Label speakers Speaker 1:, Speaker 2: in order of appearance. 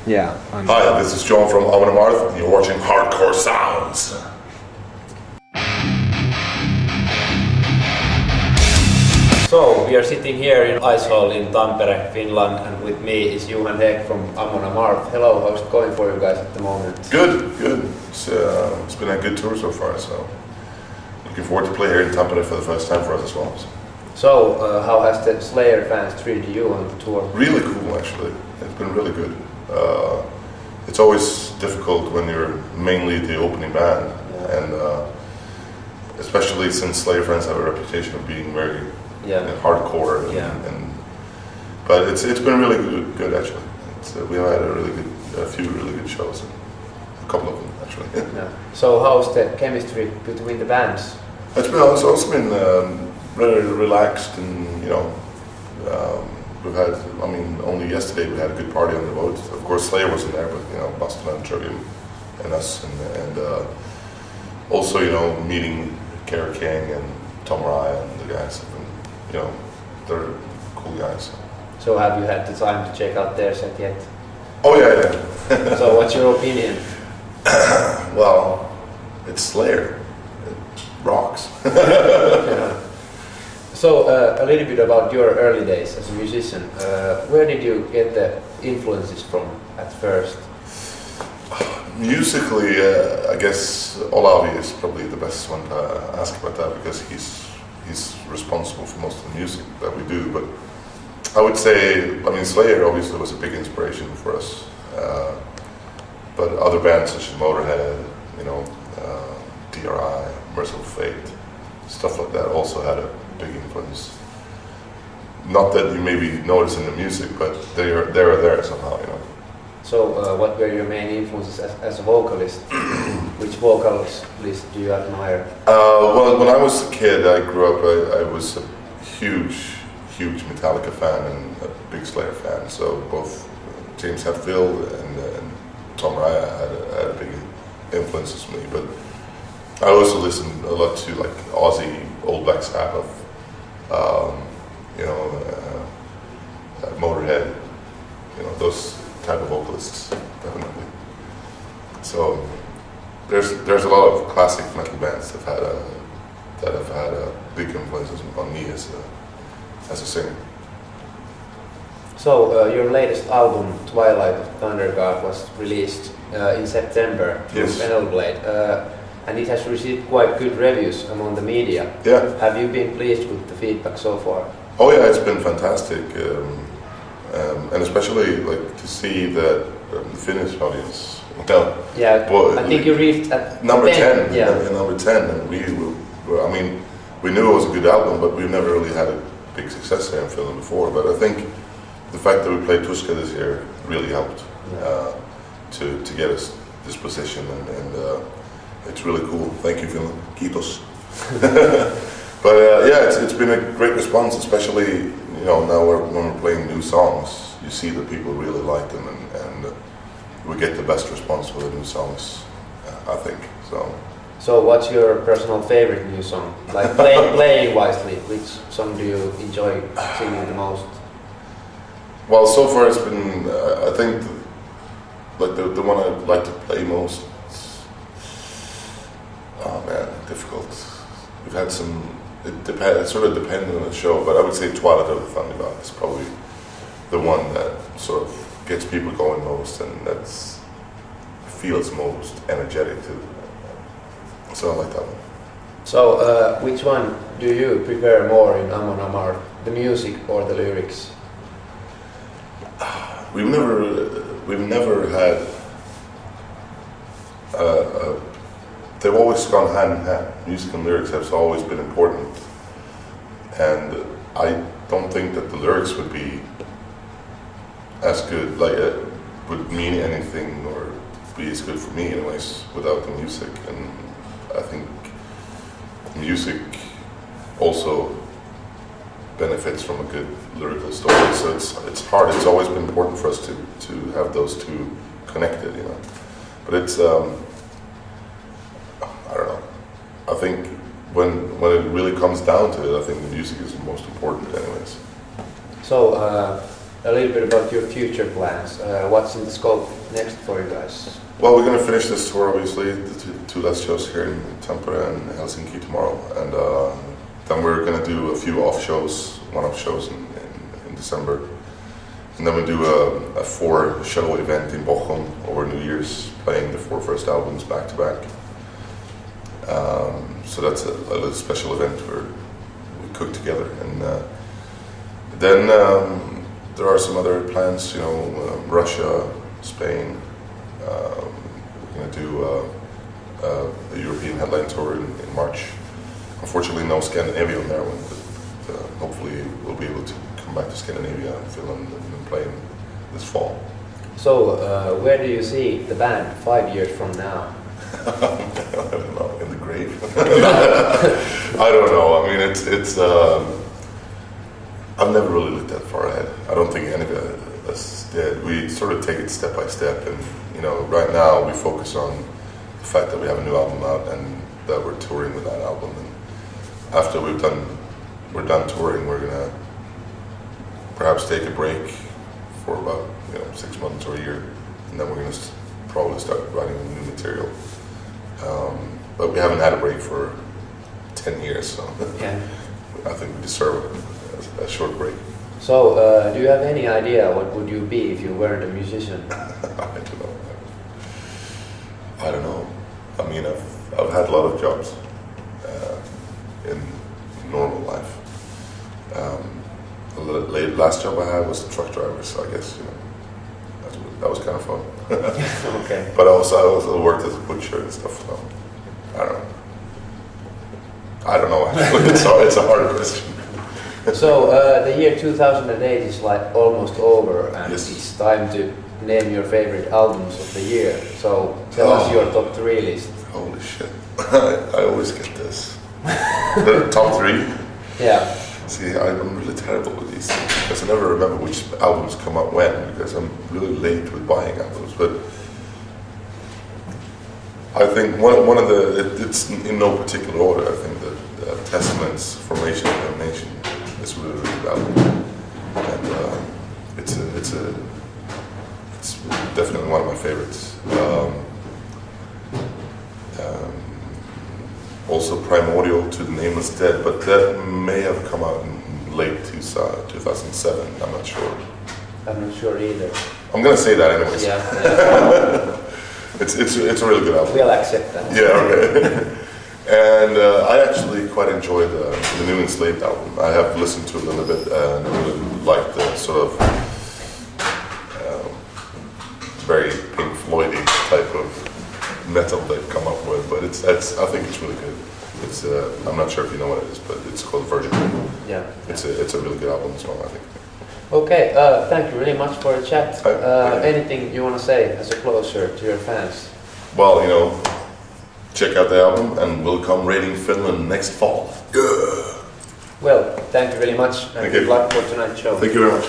Speaker 1: Yeah.
Speaker 2: Hi, this is Johan from Amon Amarth, and you're watching Hardcore Sounds.
Speaker 3: So, we are sitting here in Ice Hall in Tampere, Finland, and with me is Johan Hägg from Amon Amarth. Hello, how's it going for you guys at the moment?
Speaker 2: Good, good. It's been a good tour so far, so looking forward to play here in Tampere for the first time for us as well.
Speaker 3: So, how has the Slayer fans treated you on the tour?
Speaker 2: Really cool, actually. It's been really good. It's always difficult when you're mainly the opening band, and especially since Slayer fans have a reputation of being very hardcore. But it's been really good actually. We have had a few really good shows, a couple of them actually.
Speaker 3: So how's the chemistry between the bands?
Speaker 2: It's also been very relaxed, and we've had. I mean, only yesterday we had a good party on the boat. Of course, Slayer wasn't there, but Boston and Trivium and us, and also meeting Kara King and Tom Ryan and the guys. They're cool guys.
Speaker 3: So have you had the time to check out their set yet?
Speaker 2: Oh yeah.
Speaker 3: So what's your opinion?
Speaker 2: Well, it's Slayer. It rocks.
Speaker 3: So a little bit about your early days as a musician. Where did you get the influences from at first?
Speaker 2: Musically, I guess Olavi is probably the best one to ask about that, because he's responsible for most of the music that we do. But I would say, Slayer obviously was a big inspiration for us. But other bands such as Motorhead, DRI, Merciful Fate, stuff like that also had a big influence. Not that you maybe notice in the music, but they're there somehow,
Speaker 3: So what were your main influences as a vocalist? Which vocalist do you admire?
Speaker 2: Well, when I was a kid, I grew up, I was a huge Metallica fan and a big Slayer fan. So both James Hetfield and Tom Ryan had big influences on me. But I also listened a lot to like Ozzy, Old Black Sabbath, Motorhead, those type of vocalists, definitely. So there's a lot of classic metal bands that have had a big influence on me as a singer.
Speaker 3: So your latest album, Twilight of Thunder God, was released in September through Metal Blade, and it has received quite good reviews among the media.
Speaker 2: Yeah.
Speaker 3: Have you been pleased with the feedback so far?
Speaker 2: Oh yeah, it's been fantastic, and especially like to see that the Finnish audience.
Speaker 3: I think you reached at
Speaker 2: number 10.
Speaker 3: Yeah,
Speaker 2: number 10, and we knew it was a good album, but we've never really had a big success here in Finland before. But I think the fact that we played Tuska this year really helped to get us this position, and it's really cool. Thank you, Finland. Kiitos. But it's been a great response, especially now when we're playing new songs. You see that people really like them, and we get the best response with the new songs, I think.
Speaker 3: So what's your personal favorite new song? Like playing wisely, which song do you enjoy singing the most?
Speaker 2: Well, so far it's been, I think, like the one I like to play most. Oh man, difficult. We've had some. It sort of depends on the show, but I would say Twilight of the Thunder God is probably the one that sort of gets people going most, and that feels most energetic too. So I like that one.
Speaker 3: So which one do you prefer more in Amon Amarth, the music or the lyrics?
Speaker 2: We've never had. They've always gone hand in hand. Music and lyrics have always been important, and I don't think that the lyrics would be as good, like it would mean anything or be as good for me anyways without the music. And I think music also benefits from a good lyrical story, so it's hard. It's always been important for us to have those two connected, But it's I don't know. I think when it really comes down to it, I think the music is the most important anyways.
Speaker 3: So a little bit about your future plans. What's in the scope next for you guys?
Speaker 2: Well, we're going to finish this tour, obviously, the two last shows here in Tampere and Helsinki tomorrow, and then we're going to do a few one-off shows in December, and then we do a 4-show event in Bochum over New Year's, playing the 4 first albums back to back. So that's a little special event where we cook together, and then there are some other plans, Russia, Spain. We're going to do a European headline tour in March. Unfortunately, no Scandinavia on that one, but hopefully we'll be able to come back to Scandinavia and Finland and play this fall. So,
Speaker 3: where do you see the band 5 years from now?
Speaker 2: I don't know, in the grave. I don't know. I mean, it's. I've never really looked that far ahead. I don't think any of us did. We sort of take it step by step, and right now we focus on the fact that we have a new album out and that we're touring with that album. And after we're done touring, we're gonna perhaps take a break for about 6 months or a year, and then we're gonna probably start writing new material. But we haven't had a break for 10 years, so
Speaker 3: yeah.
Speaker 2: I think we deserve a short break.
Speaker 3: So, do you have any idea what would you be if you weren't a musician?
Speaker 2: I don't know. I mean, I've had a lot of jobs in normal life. The last job I had was a truck driver, so I guess that was kind of fun.
Speaker 3: Okay.
Speaker 2: But I also worked as a butcher and stuff. So I don't know. Actually, it's a hard question.
Speaker 3: So the year 2008 is like almost over, and
Speaker 2: yes.
Speaker 3: It's time to name your favorite albums of the year. So tell us your top 3 list.
Speaker 2: Holy shit! I always get this. The top 3.
Speaker 3: Yeah.
Speaker 2: See, I'm really terrible with these things because I never remember which albums come out when, because I'm really late with buying albums. But I think one of it's in no particular order. I think that Testament's Formation and Damnation is really, really good album, and it's definitely one of my favorites. Also Primordial to the Nameless Dead, but that may have come out in late 2007, I'm not sure.
Speaker 3: I'm not sure either.
Speaker 2: I'm gonna say that anyways.
Speaker 3: Yeah.
Speaker 2: It's a really good album.
Speaker 3: We'll accept that.
Speaker 2: Yeah, okay. And I actually quite enjoyed the new Enslaved album. I have listened to it a little bit and really liked the sort of very Pink Floyd-y type of metal they've come up with, but I think it's really good. It's I'm not sure if you know what it is, but it's called Virgin.
Speaker 3: Yeah.
Speaker 2: It's a really good album as well, I think.
Speaker 3: Okay, thank you really much for the chat. Anything you want to say as a closer to your fans?
Speaker 2: Well, check out the album, and we'll come raiding Finland next fall. Yeah.
Speaker 3: Well, thank you very much, and good luck for tonight's show.
Speaker 2: Thank you very much.